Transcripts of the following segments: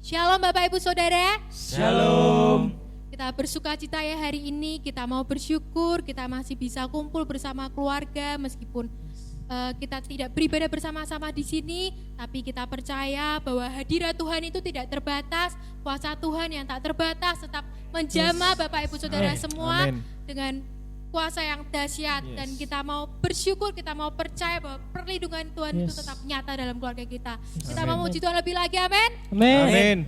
Shalom Bapak Ibu Saudara. Shalom. Kita bersuka cita ya hari ini, kita mau bersyukur, kita masih bisa kumpul bersama keluarga meskipun kita tidak beribadah bersama-sama di sini, tapi kita percaya bahwa hadirat Tuhan itu tidak terbatas, kuasa Tuhan yang tak terbatas tetap menjamah Bapak Ibu Saudara semua dengan kuasa yang dahsyat. Dan kita mau bersyukur, kita mau percaya bahwa perlindungan Tuhan itu tetap nyata dalam keluarga kita. Kita mau memuji Tuhan lebih lagi, amin. Amin.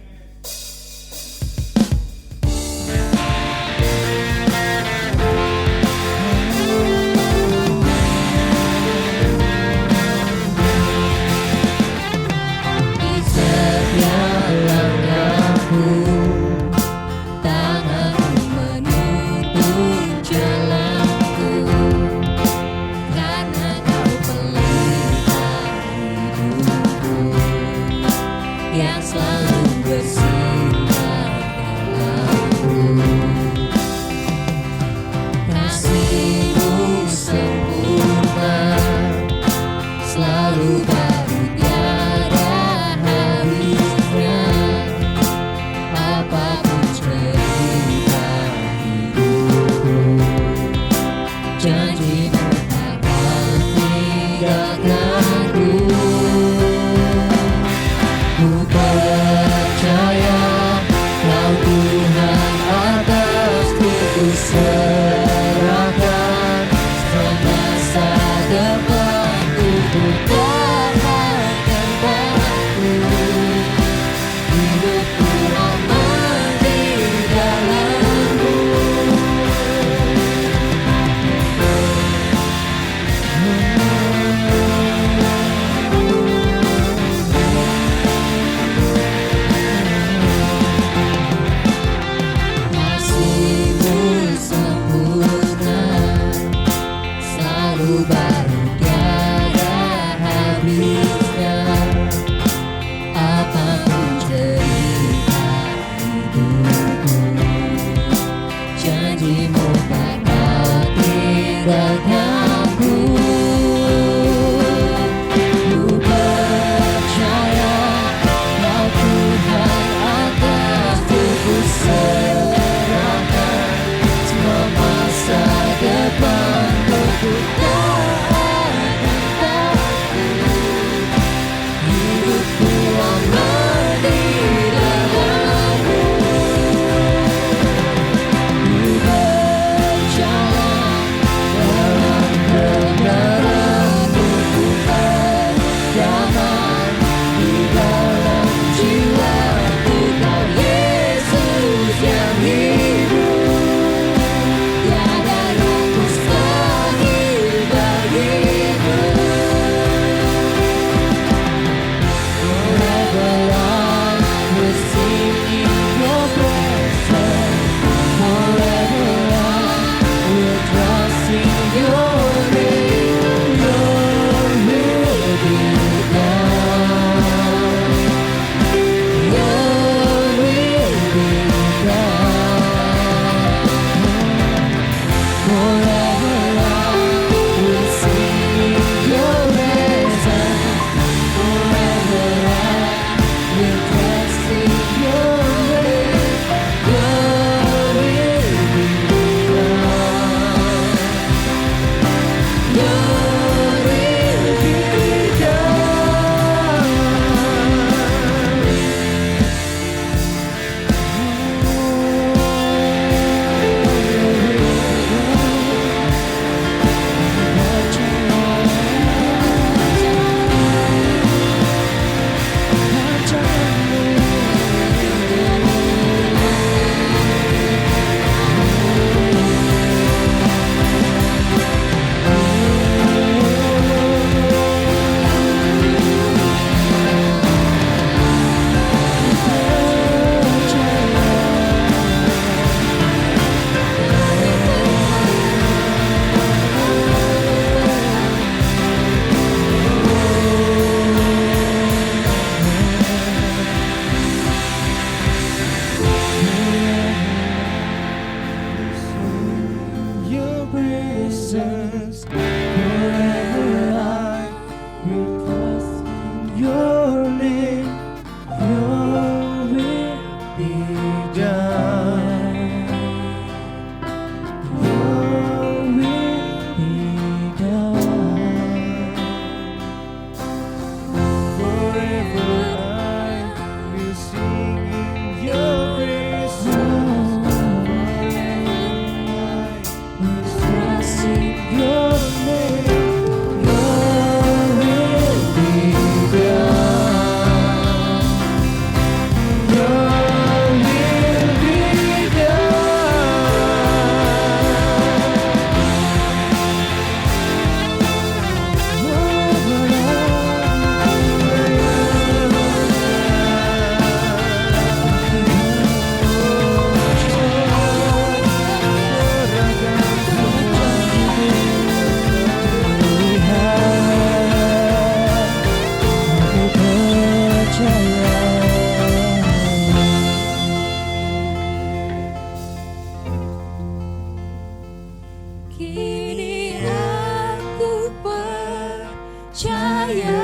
percaya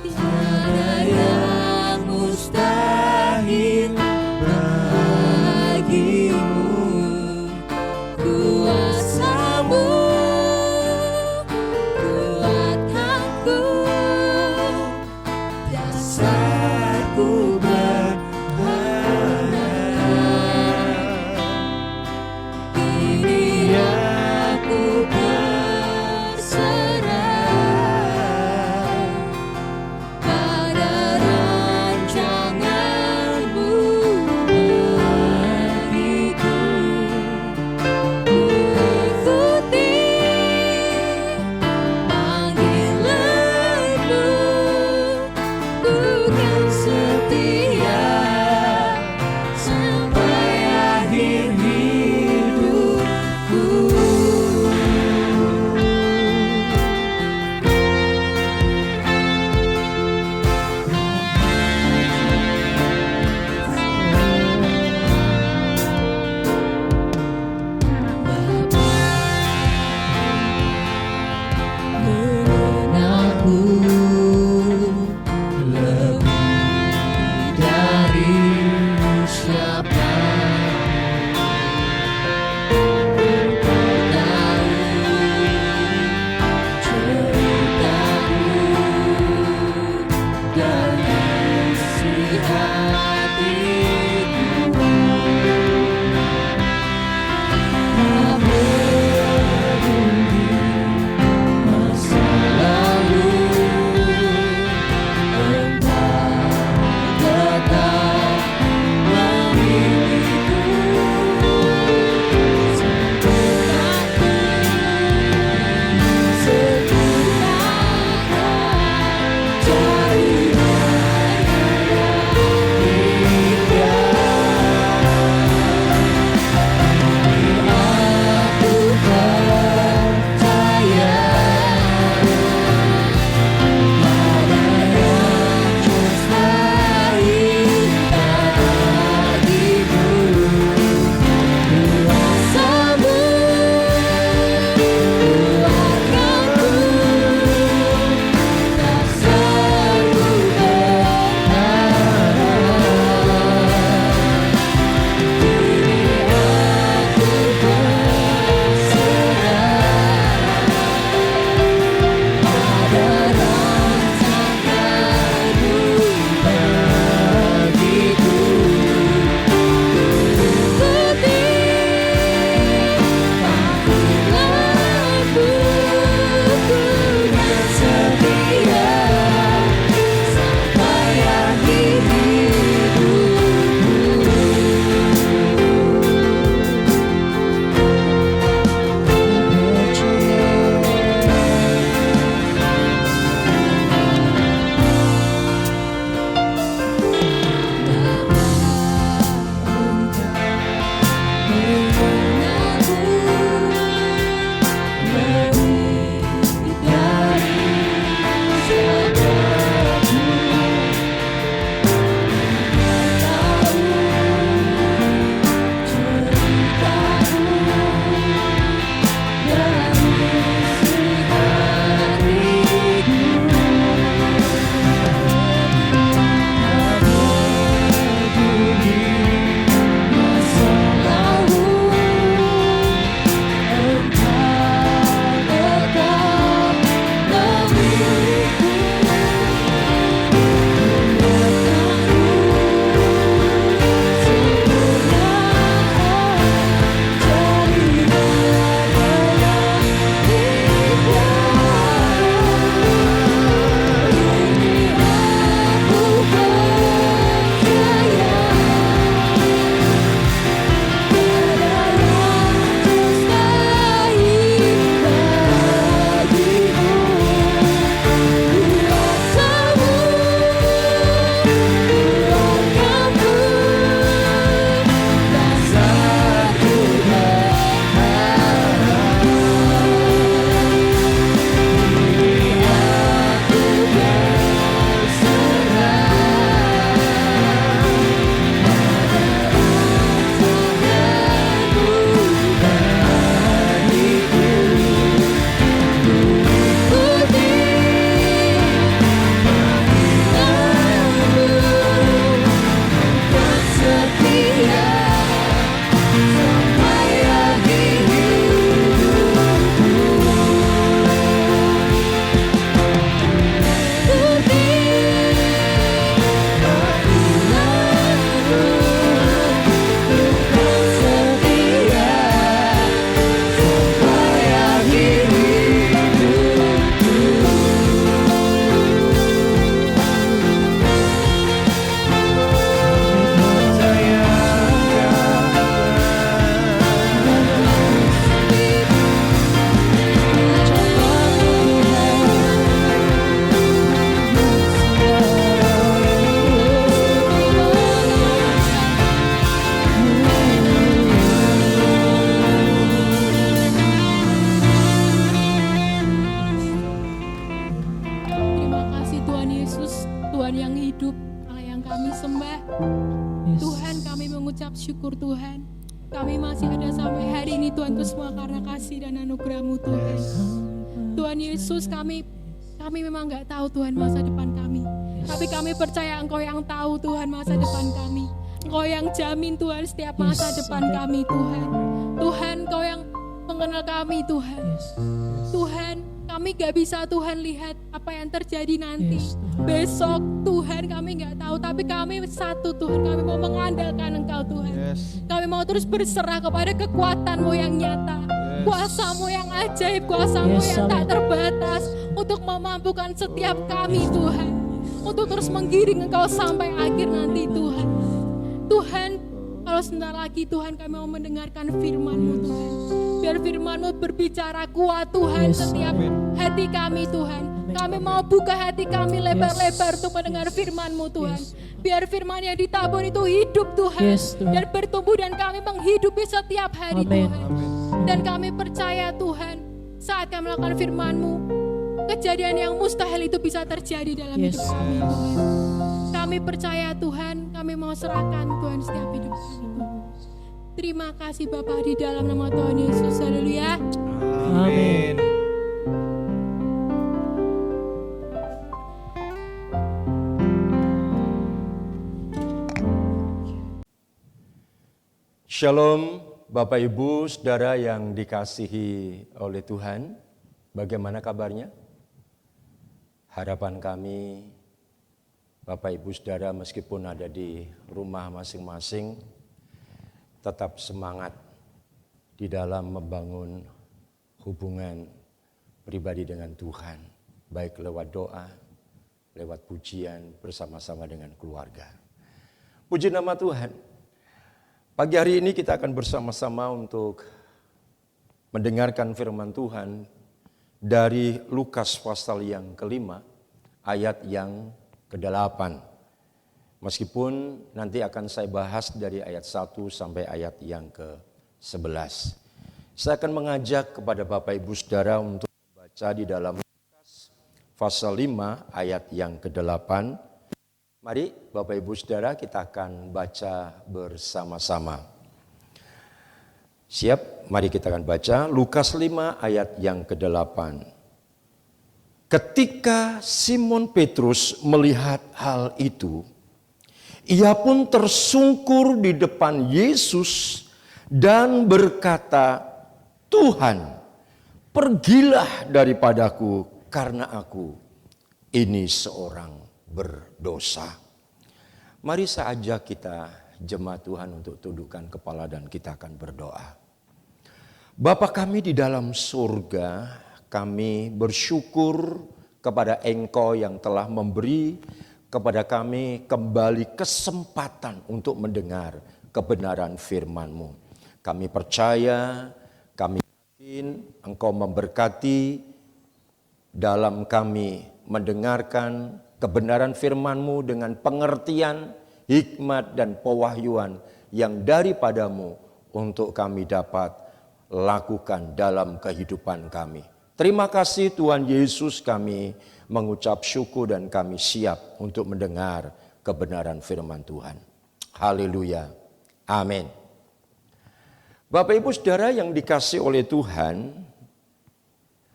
tiada yang mustahil bagimu. Kuasamu kuatkanku, dasarku berharap. Kini aku berserah. mengucap syukur Tuhan. Kami masih ada sampai hari ini Tuhan, itu semua karena kasih dan anugerah-Mu Tuhan. Tuhan Yesus, kami memang gak tahu Tuhan masa depan kami. Tapi kami percaya Engkau yang tahu Tuhan masa depan kami. Engkau yang jamin Tuhan setiap masa depan kami Tuhan. Tuhan, Engkau yang mengenal kami Tuhan. Tuhan, kami gak bisa Tuhan lihat apa yang terjadi nanti. Besok Tuhan kami gak tahu, tapi kami satu Tuhan, kami mau mengandalkan Engkau Tuhan. Kami mau terus berserah kepada kekuatan-Mu yang nyata, kuasa-Mu yang ajaib, kuasa-Mu yang tak terbatas untuk memampukan setiap kami Tuhan, untuk terus menggiring Engkau sampai akhir nanti Tuhan. Tuhan, kalau sebentar lagi Tuhan kami mau mendengarkan firman-Mu Tuhan. Biar firman-Mu berbicara kuat Tuhan setiap hati kami Tuhan. Kami mau buka hati kami lebar-lebar untuk mendengar firman-Mu Tuhan. Biar firman yang ditabur itu hidup Tuhan. Dan bertumbuh dan kami menghidupi setiap hari Tuhan. Dan kami percaya Tuhan, saat kami melakukan firman-Mu, kejadian yang mustahil itu bisa terjadi dalam hidup kami Tuhan. Kami percaya Tuhan, kami mau serahkan Tuhan setiap hidup kami Tuhan. Terima kasih Bapa di dalam nama Tuhan Yesus. Haleluya. Amin. Shalom Bapak Ibu Saudara yang dikasihi oleh Tuhan. Bagaimana kabarnya? Harapan kami Bapak Ibu Saudara meskipun ada di rumah masing-masing tetap semangat di dalam membangun hubungan pribadi dengan Tuhan, baik lewat doa, lewat pujian bersama-sama dengan keluarga. Puji nama Tuhan. Pagi hari ini kita akan bersama-sama untuk mendengarkan firman Tuhan dari Lukas pasal yang kelima, ayat yang ke-8. Meskipun nanti akan saya bahas dari ayat 1 sampai ayat yang ke-11. Saya akan mengajak kepada Bapak Ibu Saudara untuk membaca di dalam Lukas pasal 5 ayat yang ke-8. Mari Bapak Ibu Saudara kita akan baca bersama-sama. Siap? Mari kita akan baca Lukas 5 ayat yang ke-8. Ketika Simon Petrus melihat hal itu, ia pun tersungkur di depan Yesus dan berkata, "Tuhan, pergilah daripadaku karena aku ini seorang berdosa." Mari saya ajak kita jemaat Tuhan untuk tundukkan kepala dan kita akan berdoa. Bapa kami di dalam surga, kami bersyukur kepada Engkau yang telah memberi kepada kami kembali kesempatan untuk mendengar kebenaran firman-Mu. Kami percaya, kami yakin Engkau memberkati dalam kami mendengarkan kebenaran firman-Mu dengan pengertian, hikmat dan pewahyuan yang daripadamu untuk kami dapat lakukan dalam kehidupan kami. Terima kasih Tuhan Yesus, kami mengucap syukur dan kami siap untuk mendengar kebenaran firman Tuhan. Haleluya. Amin. Bapak Ibu Saudara yang dikasihi oleh Tuhan,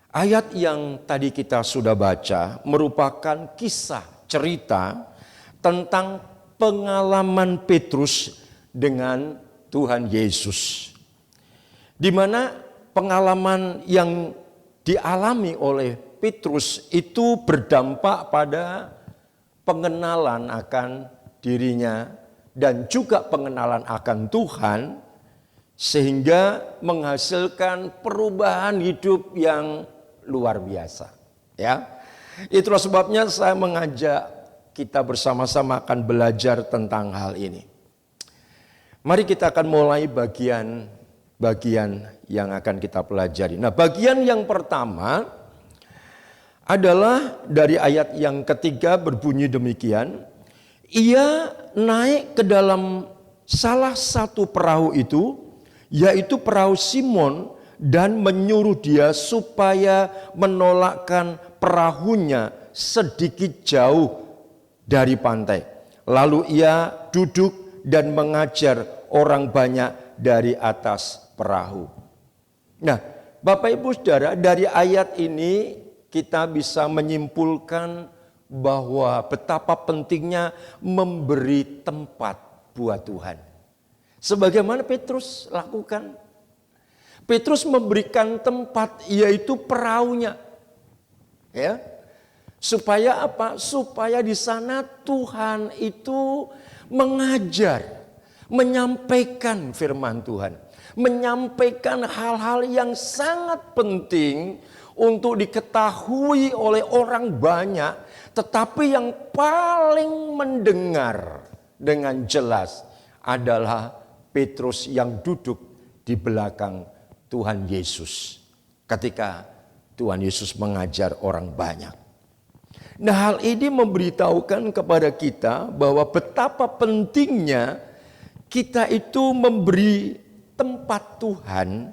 ayat yang tadi kita sudah baca merupakan kisah cerita tentang pengalaman Petrus dengan Tuhan Yesus. Di mana pengalaman yang dialami oleh Petrus itu berdampak pada pengenalan akan dirinya dan juga pengenalan akan Tuhan, sehingga menghasilkan perubahan hidup yang luar biasa. Ya, itulah sebabnya saya mengajak kita bersama-sama akan belajar tentang hal ini. Mari kita akan mulai bagian yang akan kita pelajari. Nah, bagian yang pertama adalah dari ayat yang ketiga berbunyi demikian. Ia naik ke dalam salah satu perahu itu, yaitu perahu Simon, dan menyuruh dia supaya menolakkan perahunya sedikit jauh dari pantai. Lalu ia duduk dan mengajar orang banyak dari atas perahu. Nah, Bapak Ibu Saudara, dari ayat ini kita bisa menyimpulkan bahwa betapa pentingnya memberi tempat buat Tuhan. Sebagaimana Petrus lakukan. Petrus memberikan tempat, yaitu perahunya. Ya. Supaya apa? Supaya di sana Tuhan itu mengajar, menyampaikan firman Tuhan, menyampaikan hal-hal yang sangat penting untuk diketahui oleh orang banyak, tetapi yang paling mendengar dengan jelas adalah Petrus yang duduk di belakang Tuhan Yesus ketika Tuhan Yesus mengajar orang banyak. Nah, hal ini memberitahukan kepada kita bahwa betapa pentingnya kita itu memberi tempat Tuhan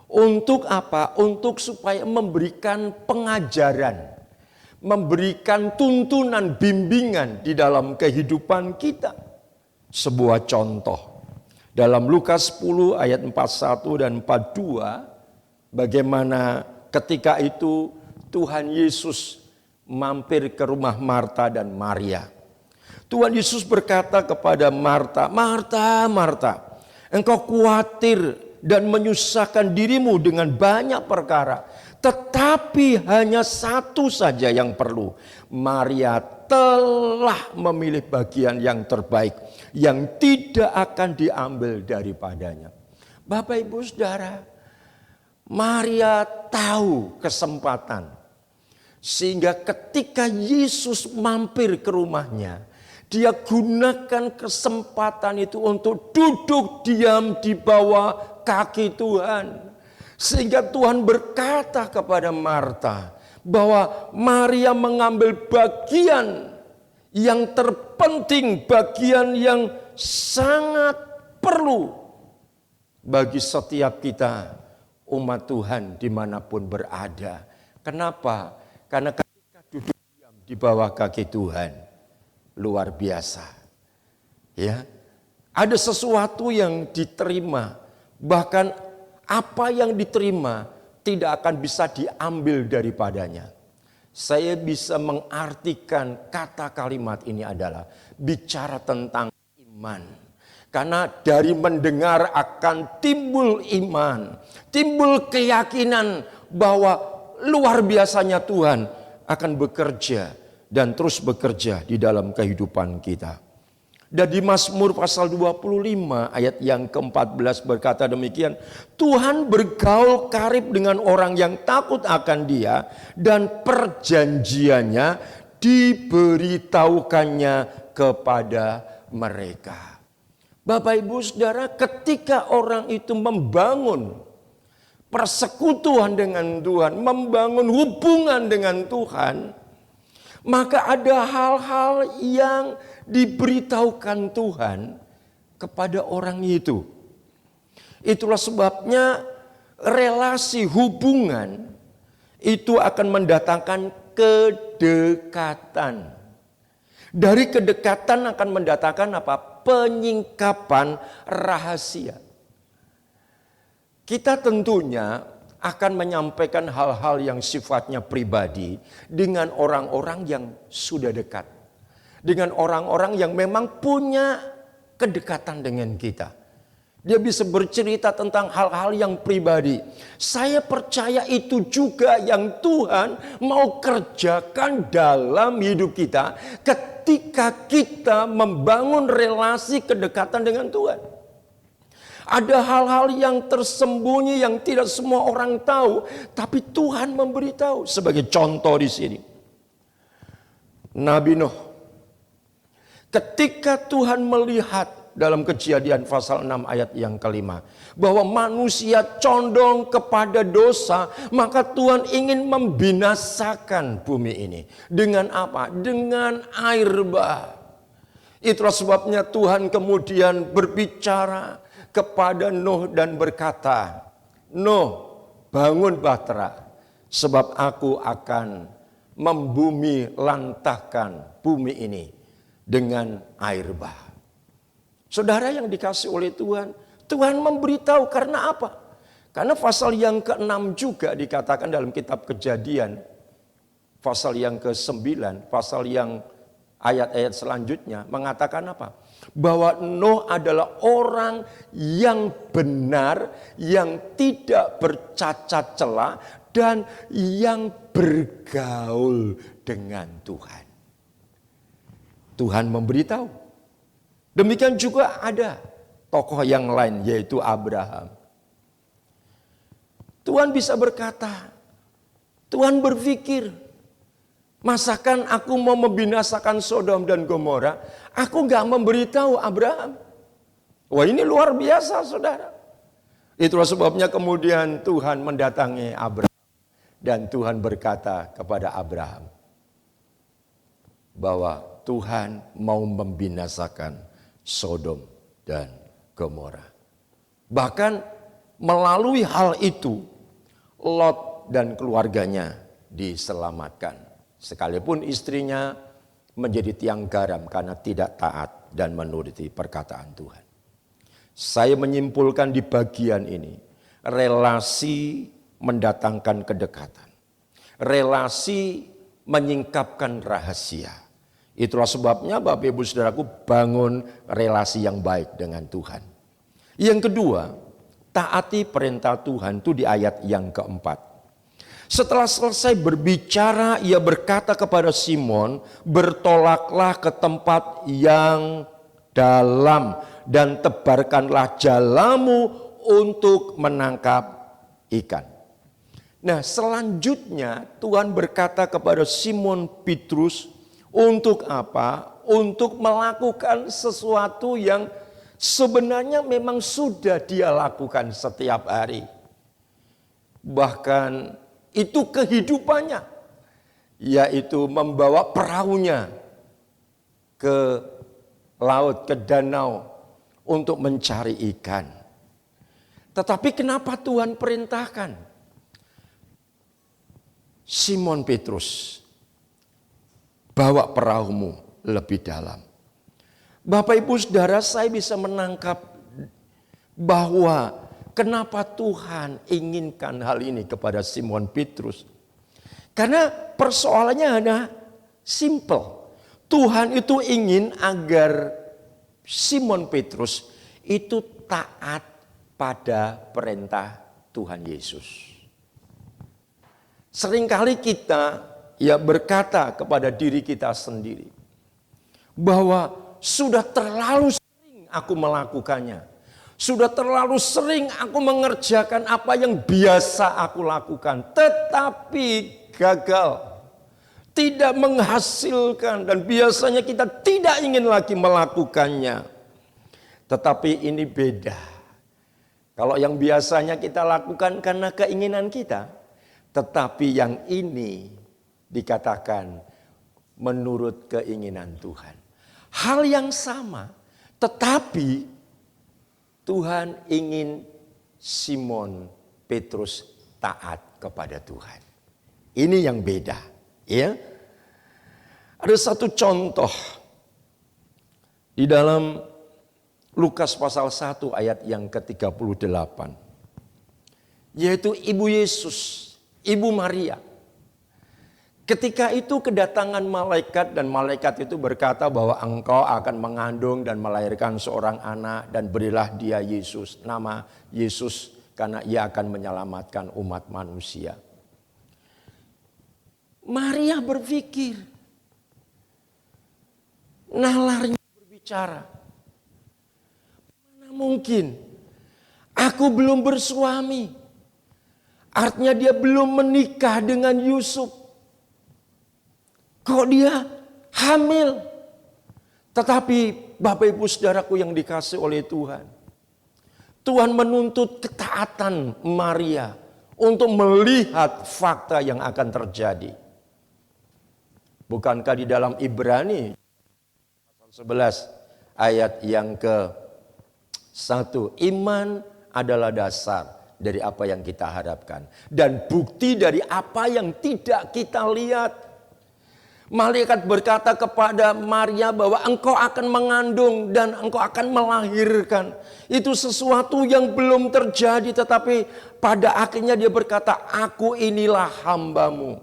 untuk apa? Untuk supaya memberikan pengajaran, memberikan tuntunan, bimbingan di dalam kehidupan kita. Sebuah contoh dalam Lukas 10 ayat 41 dan 42, bagaimana ketika itu Tuhan Yesus mampir ke rumah Marta dan Maria. Tuhan Yesus berkata kepada Marta, "Marta, Marta, engkau khawatir dan menyusahkan dirimu dengan banyak perkara, tetapi hanya satu saja yang perlu. Maria telah memilih bagian yang terbaik, yang tidak akan diambil daripadanya." Bapak Ibu Saudara, Maria tahu kesempatan. Sehingga ketika Yesus mampir ke rumahnya, dia gunakan kesempatan itu untuk duduk diam di bawah kaki Tuhan. Sehingga Tuhan berkata kepada Marta bahwa Maria mengambil bagian yang terpenting, bagian yang sangat perlu bagi setiap kita, umat Tuhan dimanapun berada. Kenapa? Karena ketika duduk diam di bawah kaki Tuhan, luar biasa. Ya, ada sesuatu yang diterima, bahkan apa yang diterima tidak akan bisa diambil daripadanya. Saya bisa mengartikan kata kalimat ini adalah bicara tentang iman. Karena dari mendengar akan timbul iman, timbul keyakinan bahwa luar biasanya Tuhan akan bekerja dan terus bekerja di dalam kehidupan kita. Dan di Mazmur pasal 25 ayat yang ke-14 berkata demikian, Tuhan bergaul karib dengan orang yang takut akan Dia dan perjanjiannya diberitahukannya kepada mereka. Bapak Ibu Saudara, ketika orang itu membangun persekutuan dengan Tuhan, membangun hubungan dengan Tuhan, maka ada hal-hal yang diberitahukan Tuhan kepada orang itu. Itulah sebabnya relasi hubungan itu akan mendatangkan kedekatan. Dari kedekatan akan mendatangkan apa? Penyingkapan rahasia. Kita tentunya akan menyampaikan hal-hal yang sifatnya pribadi dengan orang-orang yang sudah dekat. Dengan orang-orang yang memang punya kedekatan dengan kita. Dia bisa bercerita tentang hal-hal yang pribadi. Saya percaya itu juga yang Tuhan mau kerjakan dalam hidup kita ketika kita membangun relasi kedekatan dengan Tuhan. Ada hal-hal yang tersembunyi yang tidak semua orang tahu, tapi Tuhan memberitahu. Sebagai contoh di sini, Nabi Nuh, ketika Tuhan melihat dalam Kejadian pasal 6 ayat yang ke-5 bahwa manusia condong kepada dosa, maka Tuhan ingin membinasakan bumi ini. Dengan apa? Dengan air bah. Itulah sebabnya Tuhan kemudian berbicara kepada Nuh dan berkata, Nuh, bangun bahtera, sebab aku akan membumi lantahkan bumi ini dengan air bah. Saudara yang dikasih oleh Tuhan, Tuhan memberitahu karena apa? Karena pasal yang ke-6 juga dikatakan dalam kitab Kejadian, pasal yang ke-9, pasal yang ayat-ayat selanjutnya mengatakan apa? Bahwa Nuh adalah orang yang benar, yang tidak bercacat celah, dan yang bergaul dengan Tuhan. Tuhan memberitahu. Demikian juga ada tokoh yang lain, yaitu Abraham. Tuhan bisa berkata, Tuhan berpikir, masakan aku mau membinasakan Sodom dan Gomora, aku gak memberitahu Abraham. Wah, ini luar biasa, saudara. Itulah sebabnya kemudian Tuhan mendatangi Abraham. Dan Tuhan berkata kepada Abraham bahwa Tuhan mau membinasakan Sodom dan Gomora. Bahkan melalui hal itu, Lot dan keluarganya diselamatkan. Sekalipun istrinya menjadi tiang garam karena tidak taat dan menuruti perkataan Tuhan. Saya menyimpulkan di bagian ini, relasi mendatangkan kedekatan. Relasi menyingkapkan rahasia. Itulah sebabnya Bapak Ibu Saudaraku, bangun relasi yang baik dengan Tuhan. Yang kedua, taati perintah Tuhan itu di ayat yang keempat. Setelah selesai berbicara, ia berkata kepada Simon, bertolaklah ke tempat yang dalam dan tebarkanlah jalamu untuk menangkap ikan. Nah, selanjutnya Tuhan berkata kepada Simon Petrus, untuk apa? Untuk melakukan sesuatu yang sebenarnya memang sudah dia lakukan setiap hari. Bahkan itu kehidupannya, yaitu membawa perahunya ke laut, ke danau untuk mencari ikan. Tetapi kenapa Tuhan perintahkan Simon Petrus, bawa perahumu lebih dalam? Bapak Ibu Saudara, saya bisa menangkap bahwa kenapa Tuhan inginkan hal ini kepada Simon Petrus. Karena persoalannya hanya simple. Tuhan itu ingin agar Simon Petrus itu taat pada perintah Tuhan Yesus. Seringkali kita berkata kepada diri kita sendiri bahwa sudah terlalu sering aku melakukannya. Sudah terlalu sering aku mengerjakan apa yang biasa aku lakukan. Tetapi gagal. Tidak menghasilkan. Dan biasanya kita tidak ingin lagi melakukannya. Tetapi ini beda. Kalau yang biasanya kita lakukan karena keinginan kita. Tetapi yang ini dikatakan menurut keinginan Tuhan. Hal yang sama, tetapi Tuhan ingin Simon Petrus taat kepada Tuhan. Ini yang beda, ya. Ada satu contoh di dalam Lukas pasal 1 ayat yang ke-38. Yaitu Ibu Yesus, Ibu Maria. Ketika itu kedatangan malaikat dan malaikat itu berkata bahwa engkau akan mengandung dan melahirkan seorang anak dan berilah dia Yesus. Nama Yesus karena ia akan menyelamatkan umat manusia. Maria berpikir. Nalarnya berbicara. Mana mungkin aku belum bersuami. Artinya dia belum menikah dengan Yusuf. Kok dia hamil? Tetapi Bapak Ibu Saudaraku yang dikasih oleh Tuhan. Tuhan menuntut ketaatan Maria untuk melihat fakta yang akan terjadi. Bukankah di dalam Ibrani pasal 11 ayat yang ke-1. Iman adalah dasar dari apa yang kita harapkan. Dan bukti dari apa yang tidak kita lihat. Malaikat berkata kepada Maria bahwa engkau akan mengandung dan engkau akan melahirkan. Itu sesuatu yang belum terjadi, tetapi pada akhirnya dia berkata, aku inilah hambamu.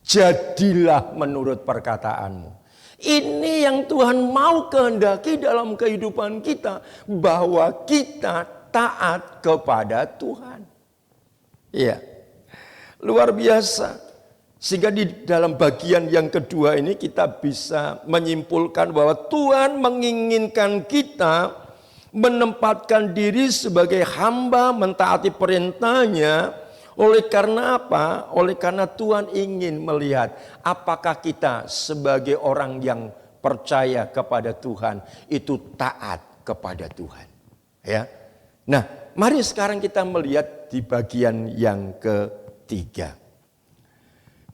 Jadilah menurut perkataanmu. Ini yang Tuhan mau kehendaki dalam kehidupan kita. Bahwa kita taat kepada Tuhan. Iya, luar biasa. Sehingga di dalam bagian yang kedua ini kita bisa menyimpulkan bahwa Tuhan menginginkan kita menempatkan diri sebagai hamba, mentaati perintahnya. Oleh karena apa? Oleh karena Tuhan ingin melihat apakah kita sebagai orang yang percaya kepada Tuhan itu taat kepada Tuhan. Ya. Nah, mari sekarang kita melihat di bagian yang ketiga.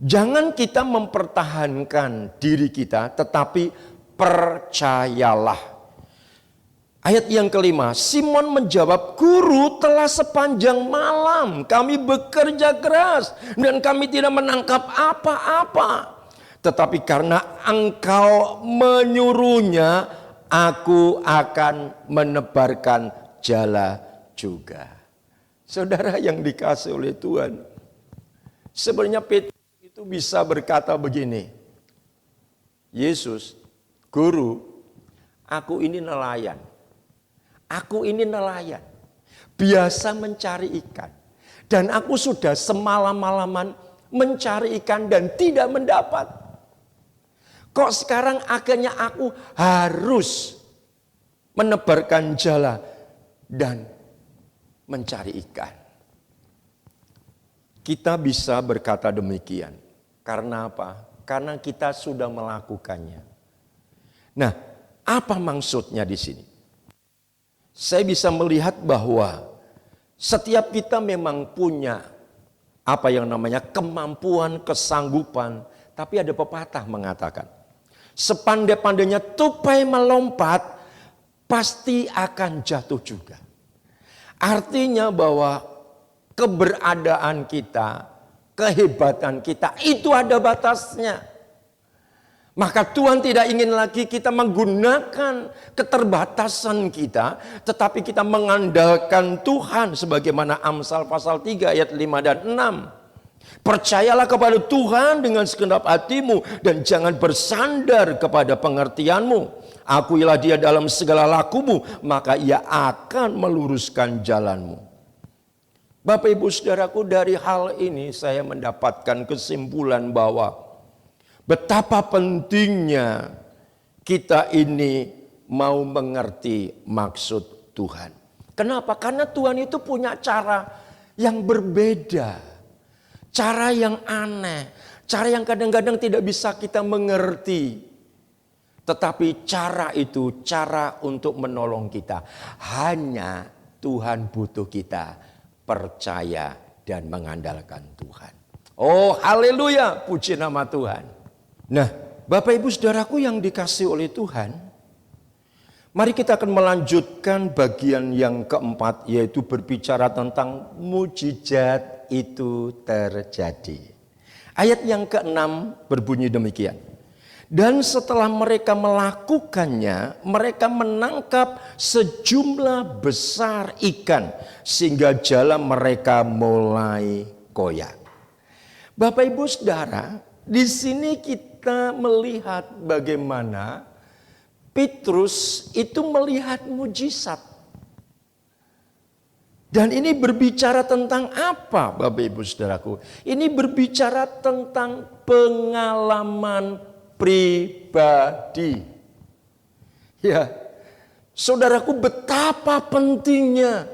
Jangan kita mempertahankan diri kita, tetapi percayalah. Ayat yang kelima, Simon menjawab, Guru, telah sepanjang malam kami bekerja keras dan kami tidak menangkap apa-apa. Tetapi karena engkau menyuruhnya, aku akan menebarkan jala juga. Saudara yang dikasihi oleh Tuhan, sebenarnya Petrus itu bisa berkata begini, Yesus, Guru, aku ini nelayan. Aku ini nelayan. Biasa mencari ikan. Dan aku sudah semalam-malaman mencari ikan dan tidak mendapat. Kok sekarang akhirnya aku harus menebarkan jala dan mencari ikan. Kita bisa berkata demikian. Karena apa? Karena kita sudah melakukannya. Nah, apa maksudnya di sini? Saya bisa melihat bahwa setiap kita memang punya apa yang namanya kemampuan, kesanggupan. Tapi ada pepatah mengatakan, sepandai-pandainya tupai melompat, pasti akan jatuh juga. Artinya bahwa keberadaan kita, kehebatan kita itu ada batasnya. Maka Tuhan tidak ingin lagi kita menggunakan keterbatasan kita, tetapi kita mengandalkan Tuhan sebagaimana Amsal pasal 3 ayat 5 dan 6. Percayalah kepada Tuhan dengan segenap hatimu dan jangan bersandar kepada pengertianmu. Akuilah Dia dalam segala lakumu, maka Ia akan meluruskan jalanmu. Bapak Ibu Saudaraku, dari hal ini saya mendapatkan kesimpulan bahwa betapa pentingnya kita ini mau mengerti maksud Tuhan. Kenapa? Karena Tuhan itu punya cara yang berbeda. Cara yang aneh. Cara yang kadang-kadang tidak bisa kita mengerti. Tetapi cara itu cara untuk menolong kita. Hanya Tuhan butuh kita percaya dan mengandalkan Tuhan. Oh, haleluya, puji nama Tuhan. Nah, Bapak Ibu Saudaraku yang dikasihi oleh Tuhan, mari kita akan melanjutkan bagian yang keempat, yaitu berbicara tentang mujizat itu terjadi. Ayat yang keenam berbunyi demikian. Dan setelah mereka melakukannya, mereka menangkap sejumlah besar ikan sehingga jala mereka mulai koyak. Bapak Ibu Saudara, di sini kita melihat bagaimana Petrus itu melihat mujizat. Dan ini berbicara tentang apa, Bapak Ibu Saudaraku? Ini berbicara tentang pengalaman pribadi. Ya, saudaraku, betapa pentingnya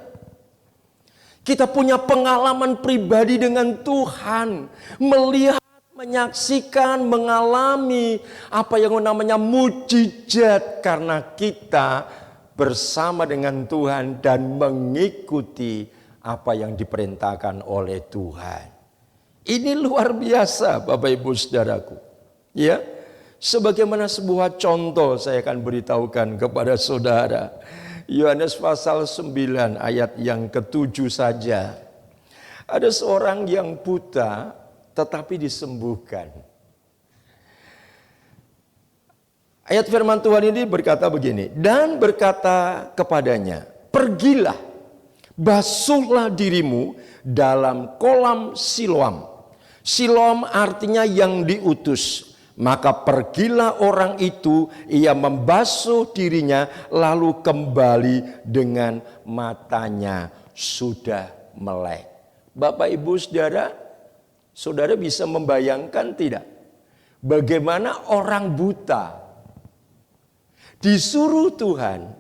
kita punya pengalaman pribadi dengan Tuhan, melihat, menyaksikan, mengalami apa yang namanya mujizat karena kita bersama dengan Tuhan dan mengikuti apa yang diperintahkan oleh Tuhan. Ini luar biasa, Bapak Ibu Saudaraku. Ya, sebagaimana sebuah contoh saya akan beritahukan kepada saudara. Yohanes pasal 9 ayat yang ke-7 saja. Ada seorang yang buta tetapi disembuhkan. Ayat firman Tuhan ini berkata begini, dan berkata kepadanya, pergilah, basuhlah dirimu dalam kolam Siloam. Siloam artinya yang diutus. Maka pergilah orang itu, ia membasuh dirinya, lalu kembali dengan matanya sudah melek. Bapak, Ibu, Saudara, saudara bisa membayangkan tidak? Bagaimana orang buta disuruh Tuhan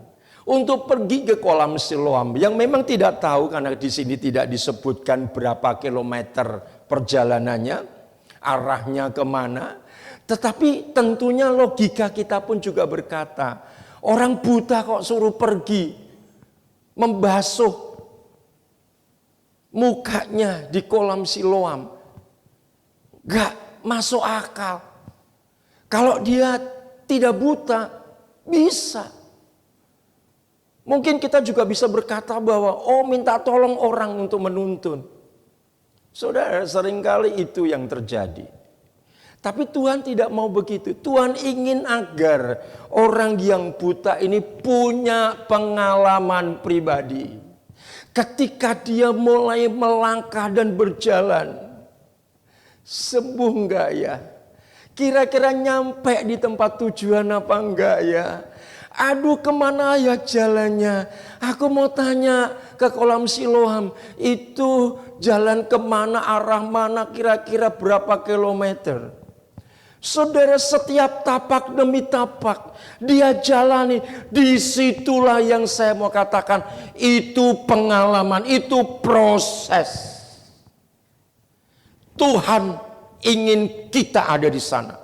untuk pergi ke kolam Siloam yang memang tidak tahu, karena di sini tidak disebutkan berapa kilometer perjalanannya, arahnya kemana. Tetapi tentunya logika kita pun juga berkata, orang buta kok suruh pergi membasuh mukanya di kolam Siloam. Gak masuk akal. Kalau dia tidak buta, bisa. Mungkin kita juga bisa berkata bahwa minta tolong orang untuk menuntun. Saudara, seringkali itu yang terjadi. Tapi Tuhan tidak mau begitu. Tuhan ingin agar orang yang buta ini punya pengalaman pribadi. Ketika dia mulai melangkah dan berjalan, sembuh enggak ya? Kira-kira nyampe di tempat tujuan apa enggak ya? Aduh, kemana ya jalannya? Aku mau tanya ke kolam Siloam. Itu jalan kemana, arah mana, kira-kira berapa kilometer? Saudara, setiap tapak demi tapak dia jalani. Disitulah yang saya mau katakan, itu pengalaman, itu proses. Tuhan ingin kita ada di sana.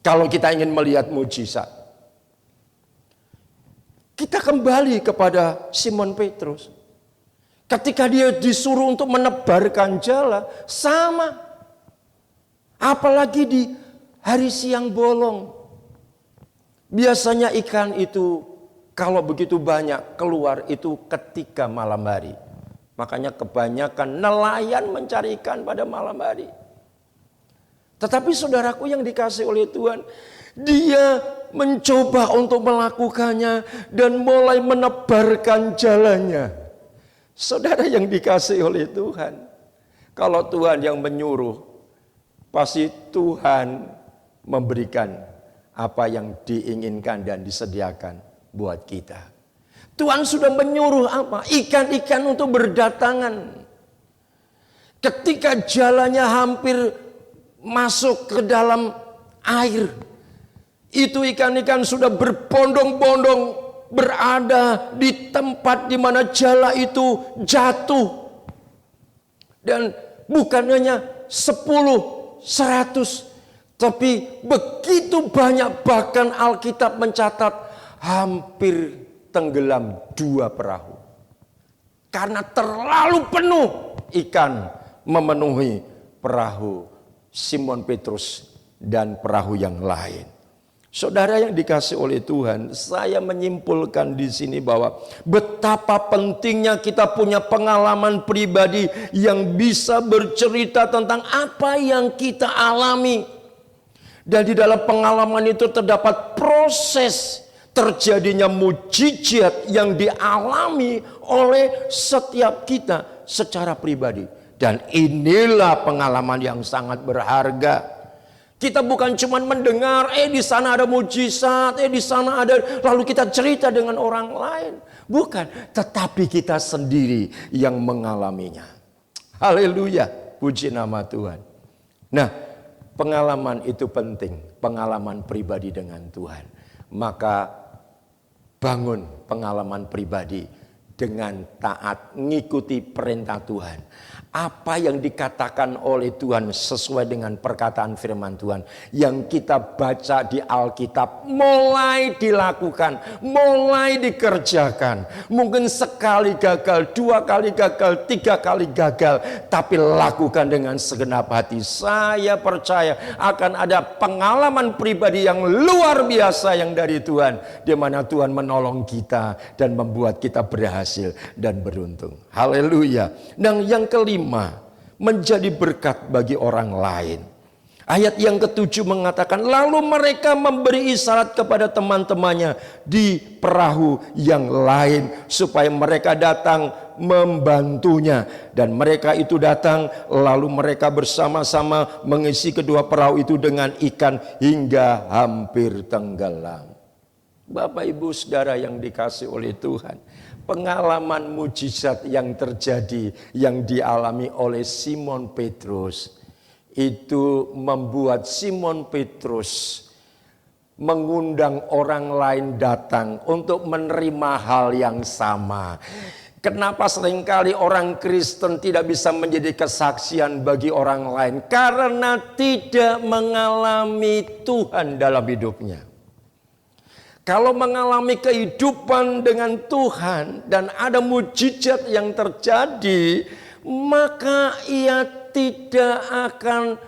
Kalau kita ingin melihat mujizat. Kita kembali kepada Simon Petrus. Ketika dia disuruh untuk menebarkan jala, sama. Apalagi di hari siang bolong. Biasanya ikan itu kalau begitu banyak keluar itu ketika malam hari. Makanya kebanyakan nelayan mencari ikan pada malam hari. Tetapi saudaraku yang dikasih oleh Tuhan, dia mencoba untuk melakukannya dan mulai menebarkan jalannya. Saudara yang dikasih oleh Tuhan, kalau Tuhan yang menyuruh, pasti Tuhan memberikan apa yang diinginkan dan disediakan buat kita. Tuhan sudah menyuruh apa? Ikan-ikan untuk berdatangan. Ketika jalannya hampir masuk ke dalam air, itu ikan-ikan sudah berbondong-bondong berada di tempat di mana jala itu jatuh. Dan bukan hanya 10, 100, tapi begitu banyak, bahkan Alkitab mencatat hampir tenggelam 2 perahu. Karena terlalu penuh ikan memenuhi perahu Simon Petrus dan perahu yang lain. Saudara yang dikasih oleh Tuhan, saya menyimpulkan di sini bahwa betapa pentingnya kita punya pengalaman pribadi yang bisa bercerita tentang apa yang kita alami. Dan di dalam pengalaman itu terdapat proses terjadinya mujizat yang dialami oleh setiap kita secara pribadi. Dan inilah pengalaman yang sangat berharga. Kita bukan cuma mendengar, di sana ada mujizat, di sana ada, lalu kita cerita dengan orang lain. Bukan, tetapi kita sendiri yang mengalaminya. Haleluya, puji nama Tuhan. Nah, pengalaman itu penting, pengalaman pribadi dengan Tuhan. Maka bangun pengalaman pribadi dengan taat, ngikuti perintah Tuhan. Apa yang dikatakan oleh Tuhan sesuai dengan perkataan firman Tuhan yang kita baca di Alkitab, mulai dilakukan, mulai dikerjakan. Mungkin sekali gagal, 2 kali gagal, 3 kali gagal, tapi lakukan dengan segenap hati. Saya percaya akan ada pengalaman pribadi yang luar biasa yang dari Tuhan, di mana Tuhan menolong kita dan membuat kita berhasil dan beruntung. Haleluya. Dan yang kelima, menjadi berkat bagi orang lain. Ayat yang ke-7 mengatakan, lalu mereka memberi isyarat kepada teman-temannya di perahu yang lain supaya mereka datang membantunya. Dan mereka itu datang, lalu mereka bersama-sama mengisi kedua perahu itu dengan ikan hingga hampir tenggelam. Bapak Ibu Saudara yang dikasihi oleh Tuhan, pengalaman mujizat yang terjadi, yang dialami oleh Simon Petrus, itu membuat Simon Petrus mengundang orang lain datang untuk menerima hal yang sama. Kenapa seringkali orang Kristen tidak bisa menjadi kesaksian bagi orang lain? Karena tidak mengalami Tuhan dalam hidupnya. Kalau mengalami kehidupan dengan Tuhan dan ada mujizat yang terjadi, maka ia tidak akan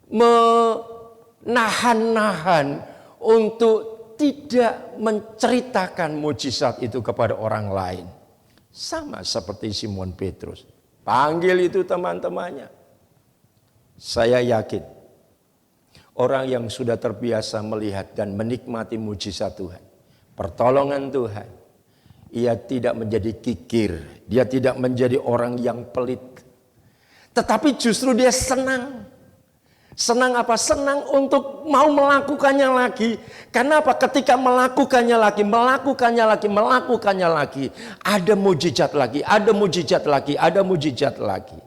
menahan-nahan untuk tidak menceritakan mujizat itu kepada orang lain. Sama seperti Simon Petrus. Panggil itu teman-temannya. Saya yakin orang yang sudah terbiasa melihat dan menikmati mujizat Tuhan, pertolongan Tuhan, ia tidak menjadi kikir, dia tidak menjadi orang yang pelit. Tetapi justru dia senang. Senang apa? Senang untuk mau melakukannya lagi. Karena apa? Ketika melakukannya lagi, ada mujizat lagi, ada mujizat lagi, ada mujizat lagi.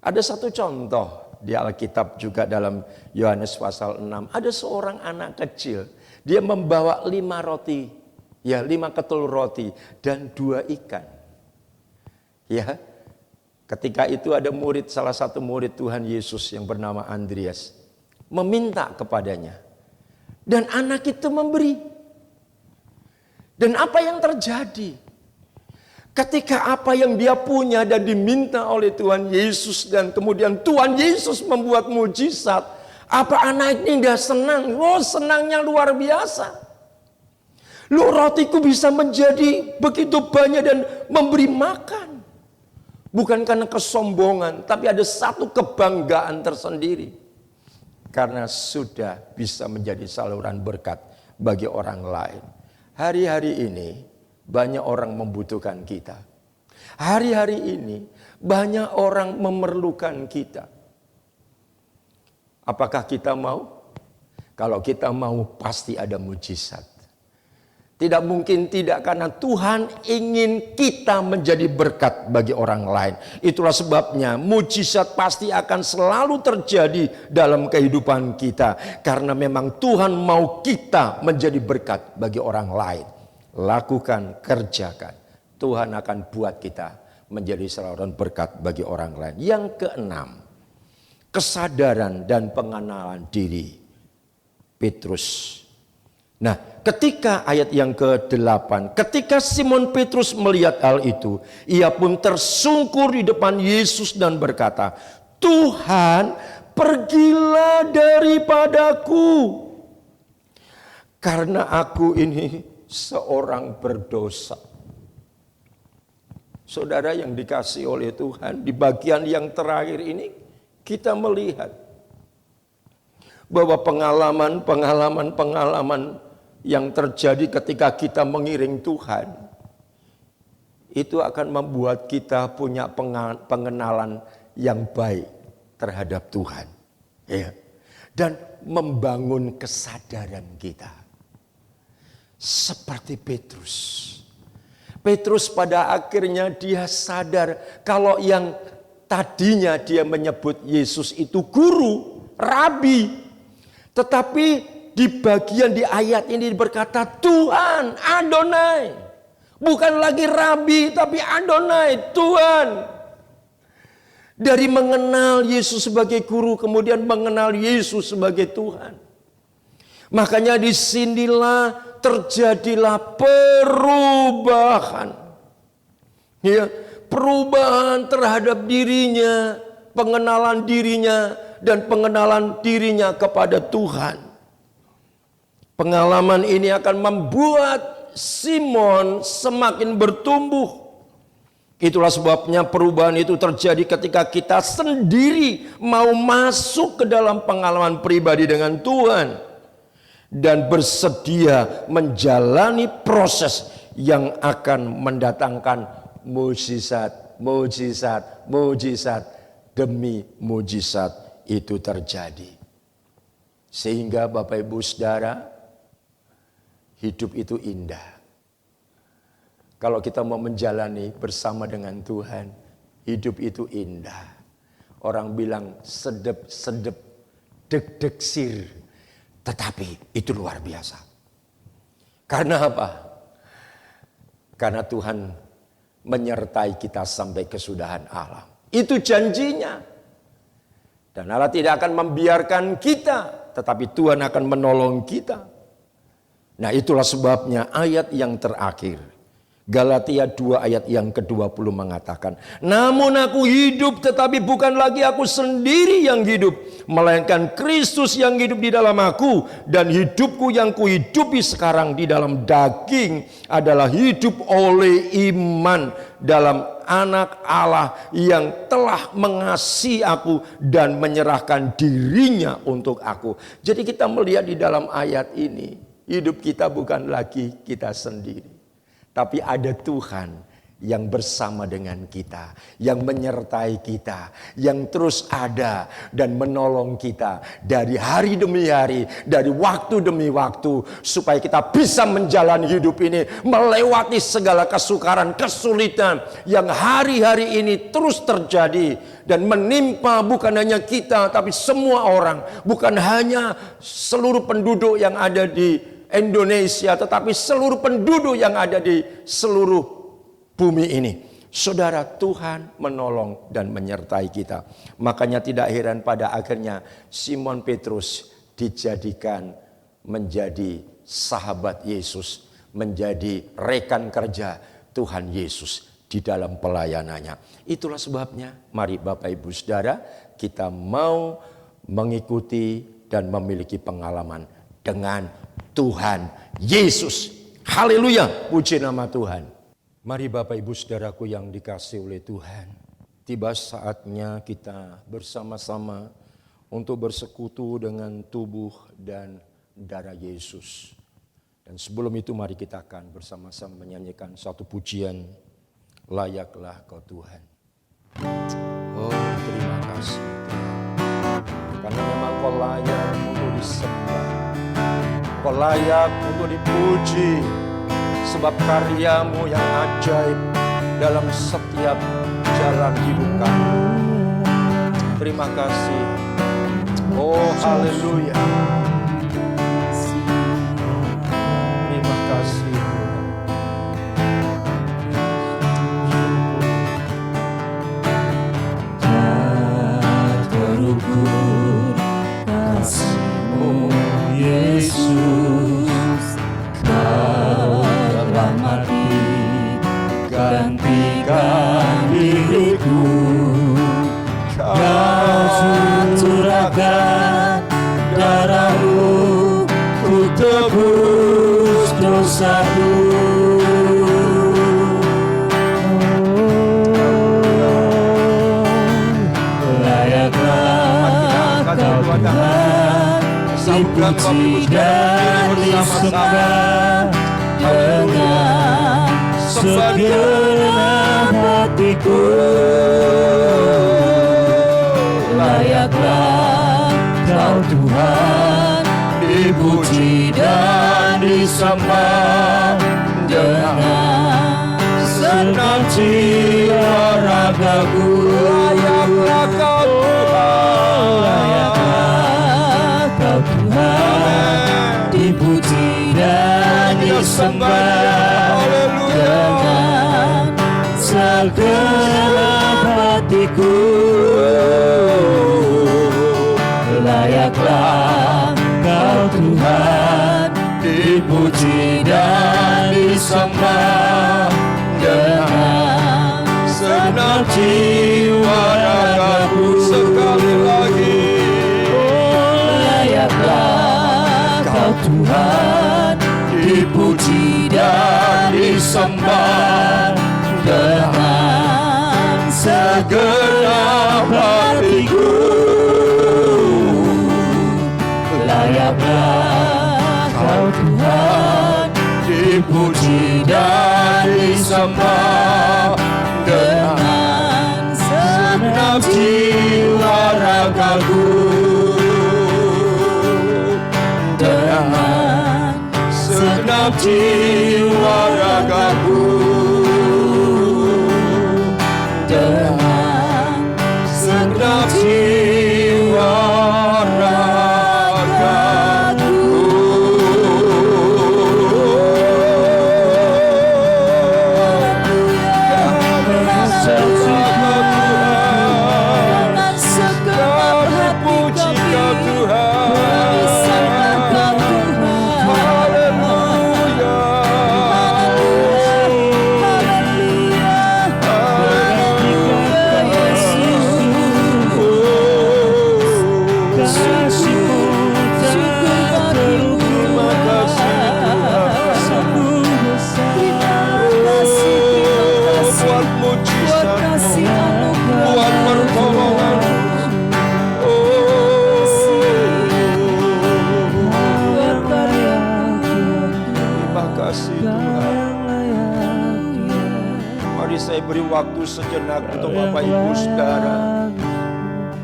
Ada satu contoh di Alkitab juga dalam Yohanes pasal 6. Ada seorang anak kecil, dia membawa 5 roti, 5 ketul roti dan 2 ikan. Ya. Ketika itu ada salah satu murid Tuhan Yesus yang bernama Andreas meminta kepadanya. Dan anak itu memberi. Dan apa yang terjadi? Ketika apa yang dia punya dan diminta oleh Tuhan Yesus dan kemudian Tuhan Yesus membuat mujizat. Apa anak ini dia senang? Oh, senangnya luar biasa. Rotiku bisa menjadi begitu banyak dan memberi makan. Bukan karena kesombongan, tapi ada satu kebanggaan tersendiri. Karena sudah bisa menjadi saluran berkat bagi orang lain. Hari-hari ini banyak orang membutuhkan kita. Hari-hari ini banyak orang memerlukan kita. Apakah kita mau? Kalau kita mau pasti ada mujizat. Tidak mungkin tidak, karena Tuhan ingin kita menjadi berkat bagi orang lain. Itulah sebabnya mujizat pasti akan selalu terjadi dalam kehidupan kita. Karena memang Tuhan mau kita menjadi berkat bagi orang lain. Lakukan, kerjakan. Tuhan akan buat kita menjadi saluran berkat bagi orang lain. Yang keenam, kesadaran dan pengenalan diri Petrus. Nah, ketika ayat yang ke-8, ketika Simon Petrus melihat hal itu, ia pun tersungkur di depan Yesus dan berkata, Tuhan, pergilah daripadaku, karena aku ini seorang berdosa. Saudara yang dikasihi oleh Tuhan, di bagian yang terakhir ini kita melihat bahwa pengalaman yang terjadi ketika kita mengiring Tuhan, itu akan membuat kita punya pengenalan yang baik terhadap Tuhan. Ya. Dan membangun kesadaran kita. Seperti Petrus. Petrus pada akhirnya dia sadar kalau yang tadinya dia menyebut Yesus itu guru, rabi. Tetapi di bagian di ayat ini berkata Tuhan, Adonai. Bukan lagi Rabi, tapi Adonai, Tuhan. Dari mengenal Yesus sebagai guru, kemudian mengenal Yesus sebagai Tuhan. Makanya disinilah terjadilah perubahan. Ya, perubahan terhadap dirinya, pengenalan dirinya, dan pengenalan dirinya kepada Tuhan. Pengalaman ini akan membuat Simon semakin bertumbuh. Itulah sebabnya perubahan itu terjadi ketika kita sendiri mau masuk ke dalam pengalaman pribadi dengan Tuhan dan bersedia menjalani proses yang akan mendatangkan mujizat, mujizat, mujizat demi mujizat itu terjadi. Sehingga Bapak Ibu Saudara, hidup itu indah. Kalau kita mau menjalani bersama dengan Tuhan, hidup itu indah. Orang bilang sedep-sedep, deg-deg sir. Tetapi itu luar biasa. Karena apa? Karena Tuhan menyertai kita sampai kesudahan alam. Itu janjinya. Dan Allah tidak akan membiarkan kita, tetapi Tuhan akan menolong kita. Nah, itulah sebabnya ayat yang terakhir, Galatia 2 ayat yang ke-20 mengatakan, namun aku hidup tetapi bukan lagi aku sendiri yang hidup, melainkan Kristus yang hidup di dalam aku, dan hidupku yang kuhidupi sekarang di dalam daging adalah hidup oleh iman dalam Anak Allah yang telah mengasihi aku dan menyerahkan dirinya untuk aku. Jadi kita melihat di dalam ayat ini, hidup kita bukan lagi kita sendiri. Tapi ada Tuhan yang bersama dengan kita, yang menyertai kita, yang terus ada dan menolong kita dari hari demi hari, dari waktu demi waktu, supaya kita bisa menjalani hidup ini, melewati segala kesukaran, kesulitan yang hari-hari ini terus terjadi dan menimpa bukan hanya kita, tapi semua orang, bukan hanya seluruh penduduk yang ada di Indonesia, tetapi seluruh penduduk yang ada di seluruh bumi ini. Saudara, Tuhan menolong dan menyertai kita. Makanya tidak heran pada akhirnya Simon Petrus dijadikan menjadi sahabat Yesus, menjadi rekan kerja Tuhan Yesus di dalam pelayanannya. Itulah sebabnya mari Bapak Ibu Saudara, kita mau mengikuti dan memiliki pengalaman dengan Tuhan Yesus. Haleluya, puji nama Tuhan. Mari Bapak Ibu Saudaraku yang dikasihi oleh Tuhan, tiba saatnya kita bersama-sama untuk bersekutu dengan tubuh dan darah Yesus. Dan sebelum itu mari kita akan bersama-sama menyanyikan satu pujian, layaklah Kau Tuhan. Oh, terima kasih Tuhan, karena memang Kau layak untuk disembah, Kau layak untuk dipuji, sebab karyamu yang ajaib dalam setiap jalan hidup kami. Terima kasih. Oh, haleluya. Terima kasih Tuhan. Tak terukur kasih-Mu Yesus, Kau telah mati gantikan diriku. Kau curahkan darah-Mu untuk tebus dosaku. Layaklah Kau Tuhan, dipuji dan disembah dengan segenap hatiku. Layaklah Kau Tuhan, dipuji dan disembah dengan segenap jiwa ragaku. Layaklah Kau Tuhan, layaklah Kau Tuhan, dipuji dan disembah dengan segenap hatiku. Layaklah Kau Tuhan, dipuji dan disembah dengan segenap jiwa ragaku. Sekali lagi, layaklah Kau Tuhan, dipuji dan disembah dengan segenap jiwa ragaku, dengan segenap jiwa ragaku. Dengan segenap hati Tuhan, saya beri waktu sejenak untuk Bapak Ibu Saudara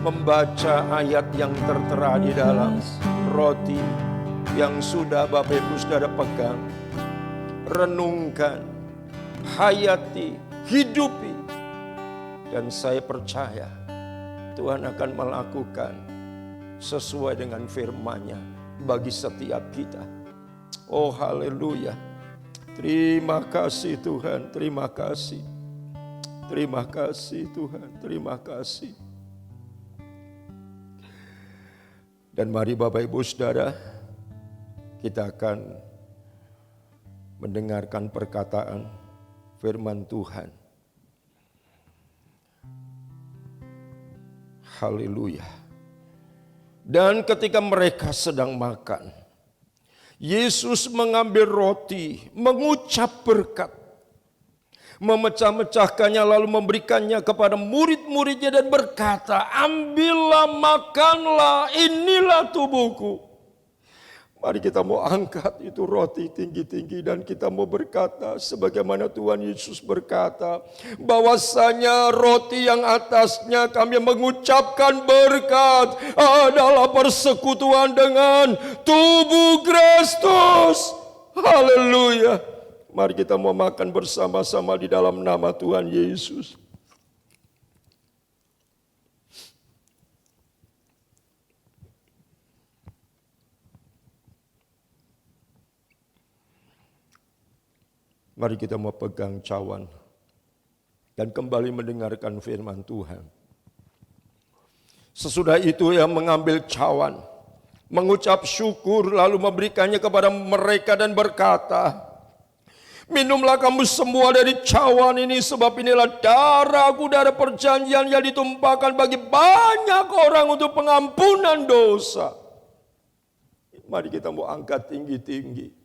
membaca ayat yang tertera di dalam roti yang sudah Bapak Ibu Saudara pegang. Renungkan, hayati, hidupi. Dan saya percaya Tuhan akan melakukan sesuai dengan firman-Nya bagi setiap kita. Oh haleluya. Terima kasih Tuhan, terima kasih. Terima kasih Tuhan, terima kasih. Dan mari Bapak Ibu Saudara, kita akan mendengarkan perkataan firman Tuhan. Haleluya. Dan ketika mereka sedang makan, Yesus mengambil roti, mengucap berkat, memecah-mecahkannya lalu memberikannya kepada murid-muridnya dan berkata, ambillah, makanlah, inilah tubuhku. Mari kita mau angkat itu roti tinggi-tinggi dan kita mau berkata sebagaimana Tuhan Yesus berkata, bahwasanya roti yang atasnya kami mengucapkan berkat adalah persekutuan dengan tubuh Kristus. Haleluya. Mari kita mau makan bersama-sama di dalam nama Tuhan Yesus. Mari kita mau pegang cawan dan kembali mendengarkan firman Tuhan. Sesudah itu ia mengambil cawan, mengucap syukur lalu memberikannya kepada mereka dan berkata, minumlah kamu semua dari cawan ini, sebab inilah darahku, darah perjanjian yang ditumpahkan bagi banyak orang untuk pengampunan dosa. Mari kita mau angkat tinggi-tinggi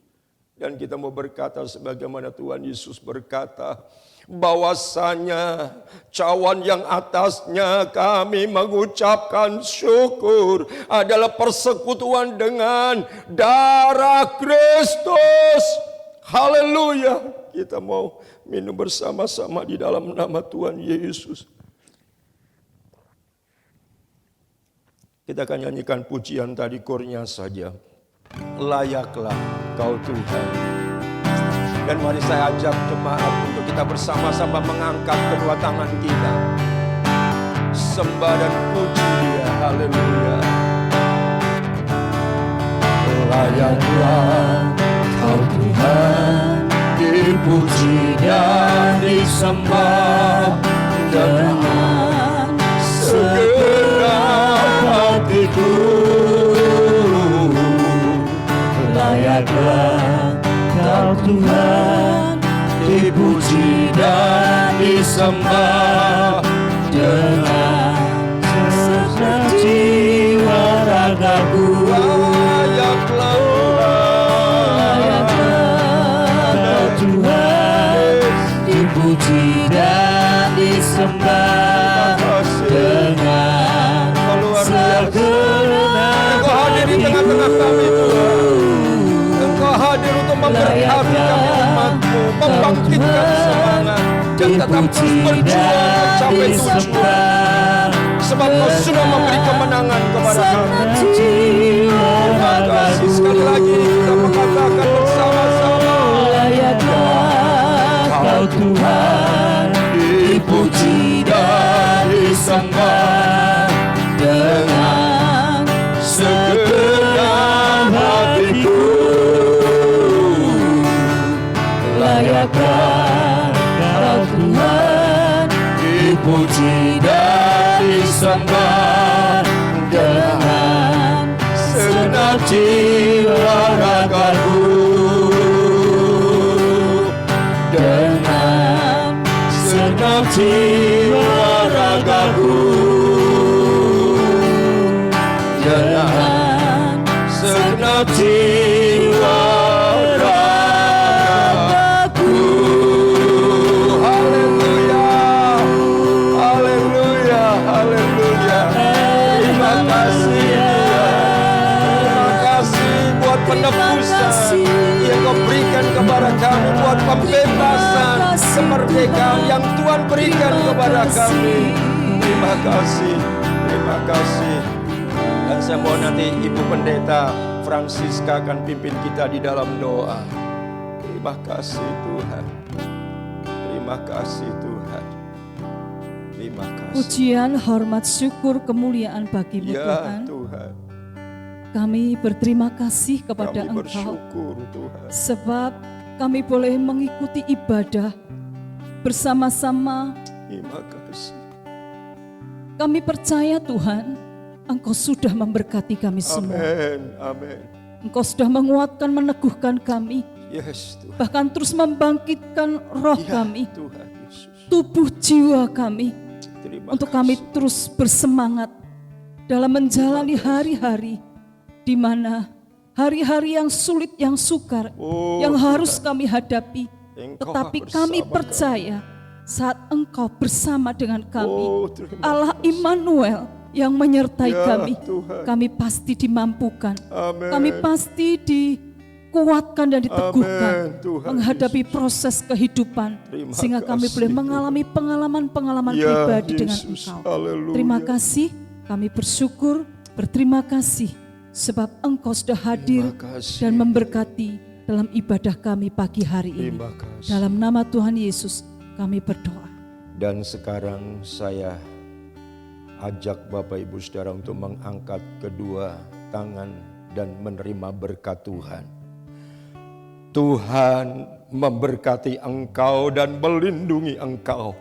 dan kita mau berkata sebagaimana Tuhan Yesus berkata, bahwasanya cawan yang atasnya kami mengucapkan syukur adalah persekutuan dengan darah Kristus. Haleluya. Kita mau minum bersama-sama di dalam nama Tuhan Yesus. Kita akan nyanyikan pujian tadi kornya saja. Layaklah Kau Tuhan. Dan mari saya ajak jemaat untuk kita bersama-sama mengangkat kedua tangan kita. Sembah dan puji Dia. Haleluya. Layaklah Kau Tuhan, dipuji dan disembah dengan segenap hatiku. Layaklah Kau Tuhan, dipuji dan disembah dengan segenap jiwa ragaku. Dipuji dan disembah dengan segenap Engkau hadir di tengah-tengah kami Tuhan. Engkau hadir untuk memberkati kami umat-Mu, membangkitkan semangat dan tetap terus berjuang mencapai tujuan. Sebab Kau sudah memberi kemenangan kepada kami. Terima kasih sekali lagi kita mengatakan bersama-sama. Tuhan, dipuji dan disembah dengan segenap hatiku. Layakkah Kau Tuhan, dipuji dan disembah dengan segenap jiwa ragaku. Dengan segenap jiwa ragaku. Dengan segenap jiwa ragaku. Haleluya, haleluya, haleluya. Terima kasih Tuhan. Terima kasih buat penebusan yang Kau berikan kepada kami, buat pembebasan, kemerdekaan yang Tuhan berikan kepada kami. Terima kasih, terima kasih. Dan saya mohon nanti Ibu Pendeta Francisca akan pimpin kita di dalam doa. Terima kasih Tuhan. Terima kasih Tuhan. Terima kasih. Pujian, hormat, syukur, kemuliaan bagi-Mu Ya Tuhan. Tuhan. Kami berterima kasih kepada Kami Engkau bersyukur Tuhan. sebab kami boleh mengikuti ibadah bersama-sama. Terima kasih. Kami percaya Tuhan, Engkau sudah memberkati kami semua. Amin, amin. Engkau sudah menguatkan, meneguhkan kami, Yes Tuhan. bahkan terus membangkitkan roh Ya, kami, Tuhan Yesus. tubuh jiwa kami, Terima untuk kami kasih. terus bersemangat dalam menjalani hari-hari di mana hari-hari yang sulit, yang sukar, Oh, yang harus Tuhan. kami hadapi. Engkau Tetapi bersama kami percaya saat Engkau bersama dengan kami, Oh, terima Allah kasih. Immanuel yang menyertai Ya, kami, Tuhan. kami pasti dimampukan, Amin. kami pasti dikuatkan dan diteguhkan Amin, Tuhan menghadapi Yesus. proses kehidupan, Terima sehingga kami kasih, boleh Tuhan. mengalami pengalaman-pengalaman Ya, pribadi dengan Yesus. Engkau. Haleluya. Terima kasih, kami bersyukur, berterima kasih sebab Engkau sudah hadir Terima kasih. dan memberkati dalam ibadah kami pagi hari ini. Terima kasih. Dalam nama Tuhan Yesus kami berdoa. Dan sekarang saya ajak Bapak Ibu Saudara untuk mengangkat kedua tangan dan menerima berkat Tuhan. Tuhan memberkati engkau dan melindungi engkau.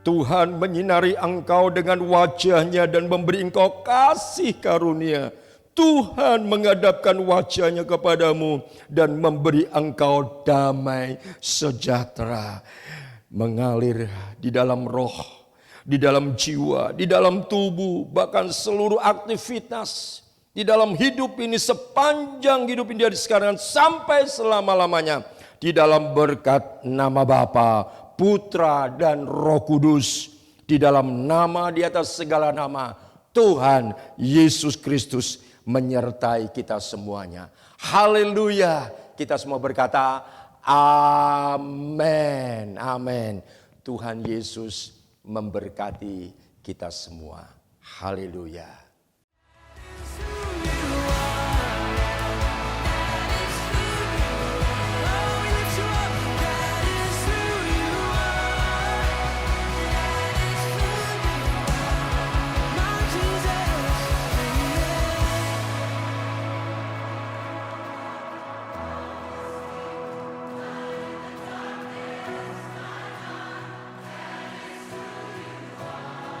Tuhan menyinari engkau dengan wajahnya dan memberi engkau kasih karunia. Tuhan menghadapkan wajahnya kepadamu dan memberi engkau damai sejahtera. Mengalir di dalam roh, di dalam jiwa, di dalam tubuh, bahkan seluruh aktivitas di dalam hidup ini, sepanjang hidup ini dari sekarang sampai selama-lamanya, di dalam berkat nama Bapa, Putra dan Roh Kudus, di dalam nama di atas segala nama, Tuhan Yesus Kristus menyertai kita semuanya. Haleluya. Kita semua berkata amin, amin. Tuhan Yesus memberkati kita semua. Haleluya.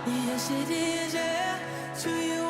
Yes, it is, yeah, to you